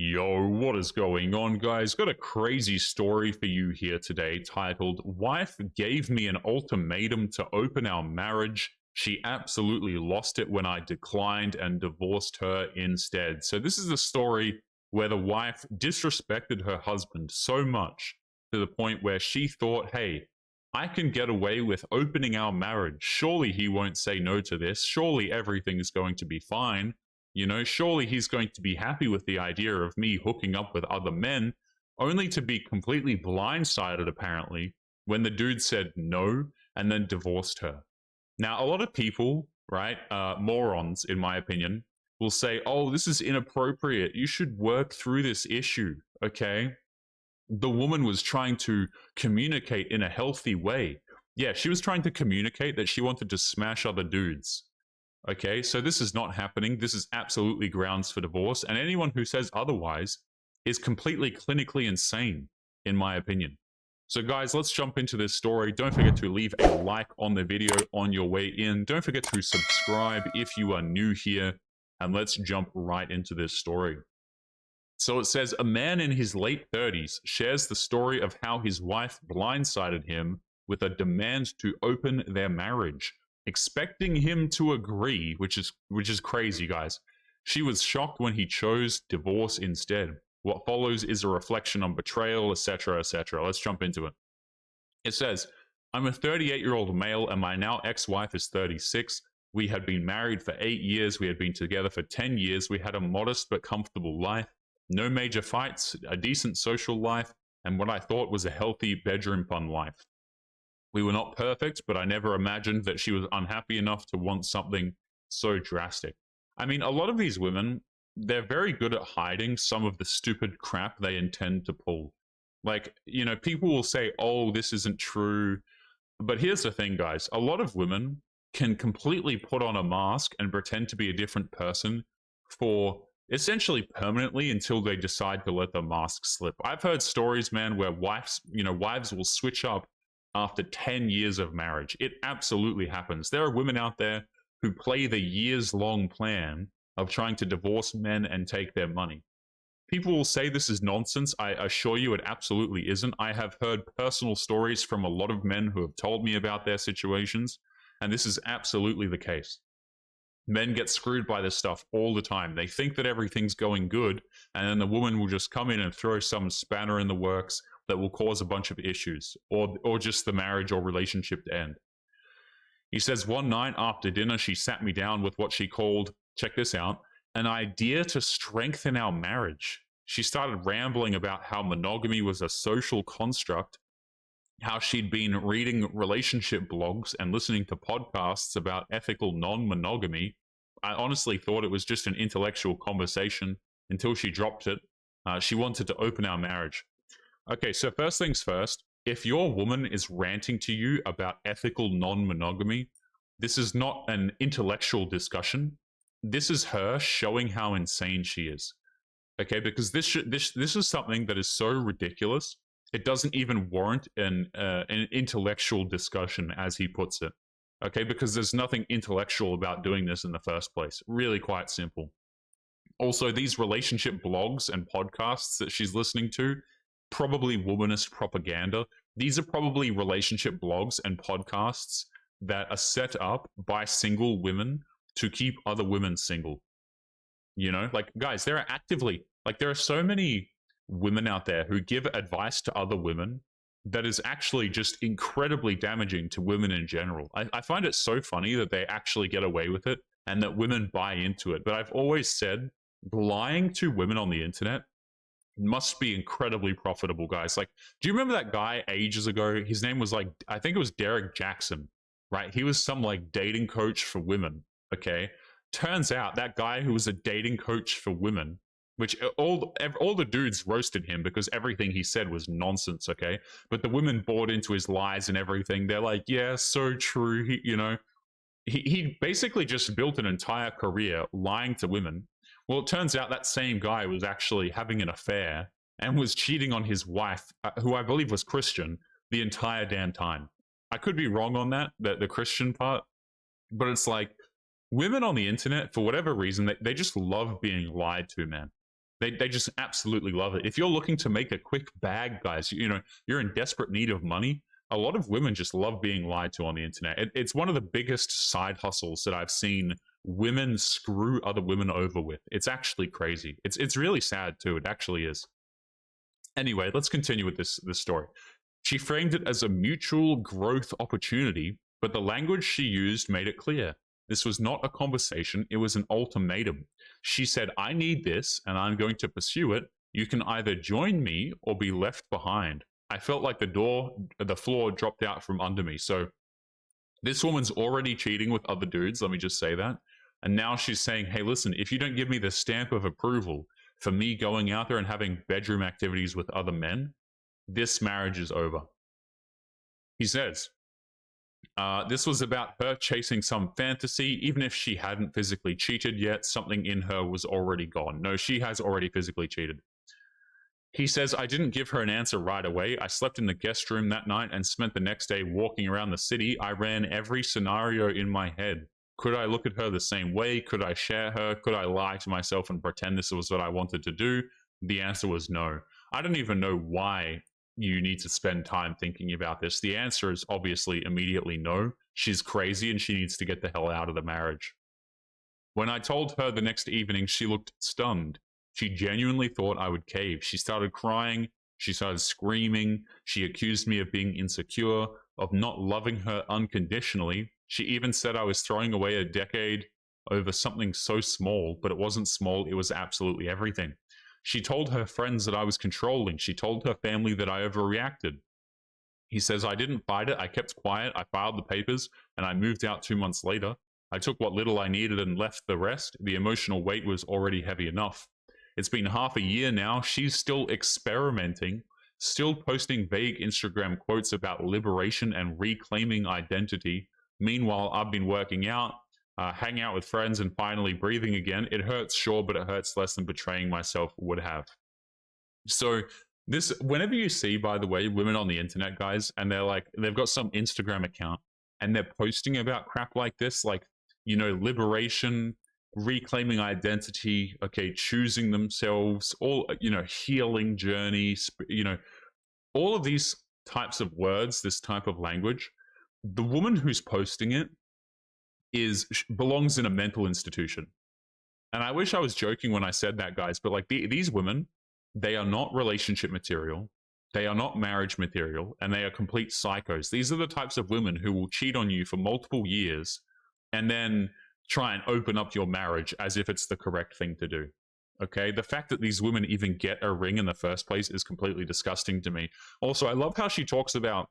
Yo, what is going on, guys? Got a crazy story for you here today titled, Wife Gave Me an Ultimatum to Open Our Marriage. She absolutely lost it when I declined and divorced her instead. So this is a story where the wife disrespected her husband so much to the point where she thought, hey, I can get away with opening our marriage. Surely he won't say no to this. Surely everything is going to be fine. You know, surely he's going to be happy with the idea of me hooking up with other men, only to be completely blindsided, apparently, when the dude said no and then divorced her. Now, a lot of people, right, morons, in my opinion, will say, oh, this is inappropriate. You should work through this issue, okay? The woman was trying to communicate in a healthy way. Yeah, she was trying to communicate that she wanted to smash other dudes. Okay, so this is not happening. This is absolutely grounds for divorce. And anyone who says otherwise is completely clinically insane, in my opinion. So guys, let's jump into this story. Don't forget to leave a like on the video on your way in. Don't forget to subscribe if you are new here. And let's jump right into this story. So it says, a man in his late 30s shares the story of how his wife blindsided him with a demand to open their marriage, expecting him to agree, which is crazy, guys. She was shocked when he chose divorce instead. What follows is a reflection on betrayal, etc., etc. Let's jump into it. It says, I'm a 38-year-old male and my now ex-wife is 36. We had been married for 8 years. We had been together for 10 years. We had a modest but comfortable life. No major fights, a decent social life, and what I thought was a healthy bedroom fun life. We were not perfect, but I never imagined that she was unhappy enough to want something so drastic. I mean, a lot of these women, they're very good at hiding some of the stupid crap they intend to pull. Like, you know, people will say, oh, this isn't true. But here's the thing, guys. A lot of women can completely put on a mask and pretend to be a different person for essentially permanently until they decide to let the mask slip. I've heard stories, man, where wives will switch up after 10 years of marriage. It absolutely happens. There are women out there who play the years-long plan of trying to divorce men and take their money. People will say this is nonsense. I assure you it absolutely isn't. I have heard personal stories from a lot of men who have told me about their situations, and this is absolutely the case. Men get screwed by this stuff all the time. They think that everything's going good, and then the woman will just come in and throw some spanner in the works that will cause a bunch of issues, or just the marriage or relationship to end. He says, one night after dinner, she sat me down with what she called, check this out, an idea to strengthen our marriage. She started rambling about how monogamy was a social construct, how she'd been reading relationship blogs and listening to podcasts about ethical non-monogamy. I honestly thought it was just an intellectual conversation until she dropped it. She wanted to open our marriage. Okay, so first things first, if your woman is ranting to you about ethical non-monogamy, this is not an intellectual discussion. This is her showing how insane she is. Okay, because this is something that is so ridiculous. It doesn't even warrant an intellectual discussion, as he puts it. Okay, because there's nothing intellectual about doing this in the first place. Really quite simple. Also, these relationship blogs and podcasts that she's listening to, probably womanist propaganda. These are probably relationship blogs and podcasts that are set up by single women to keep other women single. You know, like, guys, there are so many women out there who give advice to other women that is actually just incredibly damaging to women in general. I find it so funny that they actually get away with it and that women buy into it. But I've always said lying to women on the internet must be incredibly profitable, guys. Like, do you remember that guy ages ago? His name was, like, I think it was Derek Jackson, right? He was some, like, dating coach for women, okay? Turns out that guy who was a dating coach for women, which all the dudes roasted him because everything he said was nonsense, okay? But the women bought into his lies and everything. They're like, yeah, so true. He basically just built an entire career lying to women. Well, it turns out that same guy was actually having an affair and was cheating on his wife, who I believe was Christian, the entire damn time. I could be wrong on that, the Christian part, but it's like women on the internet, for whatever reason, they just love being lied to, man. They just absolutely love it. If you're looking to make a quick bag, guys, you know, you're in desperate need of money. A lot of women just love being lied to on the internet. It's one of the biggest side hustles that I've seen women screw other women over with. It's actually crazy. It's really sad too. It actually is. Anyway, let's continue with this story. She framed it as a mutual growth opportunity, but the language she used made it clear. This was not a conversation, it was an ultimatum. She said, I need this and I'm going to pursue it. You can either join me or be left behind. I felt like the floor dropped out from under me. So this woman's already cheating with other dudes, let me just say that. And now she's saying, hey, listen, if you don't give me the stamp of approval for me going out there and having bedroom activities with other men, this marriage is over. He says, this was about her chasing some fantasy. Even if she hadn't physically cheated yet, something in her was already gone. No, she has already physically cheated. He says, I didn't give her an answer right away. I slept in the guest room that night and spent the next day walking around the city. I ran every scenario in my head. Could I look at her the same way? Could I share her? Could I lie to myself and pretend this was what I wanted to do? The answer was no. I don't even know why you need to spend time thinking about this. The answer is obviously immediately no. She's crazy and she needs to get the hell out of the marriage. When I told her the next evening, she looked stunned. She genuinely thought I would cave. She started crying. She started screaming. She accused me of being insecure, of not loving her unconditionally. She even said I was throwing away a decade over something so small, but it wasn't small. It was absolutely everything. She told her friends that I was controlling. She told her family that I overreacted. He says, I didn't fight it. I kept quiet. I filed the papers and I moved out 2 months later. I took what little I needed and left the rest. The emotional weight was already heavy enough. It's been half a year now. She's still experimenting, still posting vague Instagram quotes about liberation and reclaiming identity. Meanwhile, I've been working out, hanging out with friends, and finally breathing again. It hurts, sure, but it hurts less than betraying myself would have. So this, whenever you see, by the way, women on the internet, guys, and they're like, they've got some Instagram account and they're posting about crap like this, like, you know, liberation, reclaiming identity, okay, choosing themselves, all, you know, healing journeys, you know, all of these types of words, this type of language, the woman who's posting it belongs in a mental institution. And I wish I was joking when I said that, guys, but like these women, they are not relationship material. They are not marriage material, and they are complete psychos. These are the types of women who will cheat on you for multiple years and then try and open up your marriage as if it's the correct thing to do. Okay, the fact that these women even get a ring in the first place is completely disgusting to me. Also, I love how she talks about,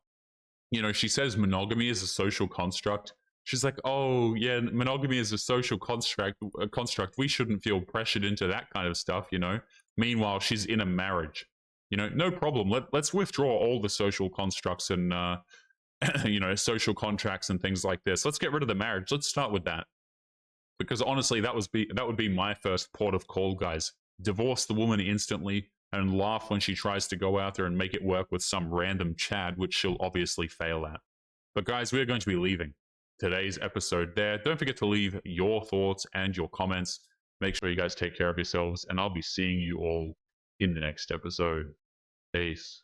you know, she says monogamy is a social construct. She's like, oh yeah, monogamy is a social construct. We shouldn't feel pressured into that kind of stuff, you know. Meanwhile, she's in a marriage. You know, no problem. Let's withdraw all the social constructs and you know, social contracts and things like this. Let's get rid of the marriage. Let's start with that. Because honestly, that would be my first port of call, guys. Divorce the woman instantly and laugh when she tries to go out there and make it work with some random Chad, which she'll obviously fail at. But guys, we're going to be leaving today's episode there. Don't forget to leave your thoughts and your comments. Make sure you guys take care of yourselves, and I'll be seeing you all in the next episode. Peace.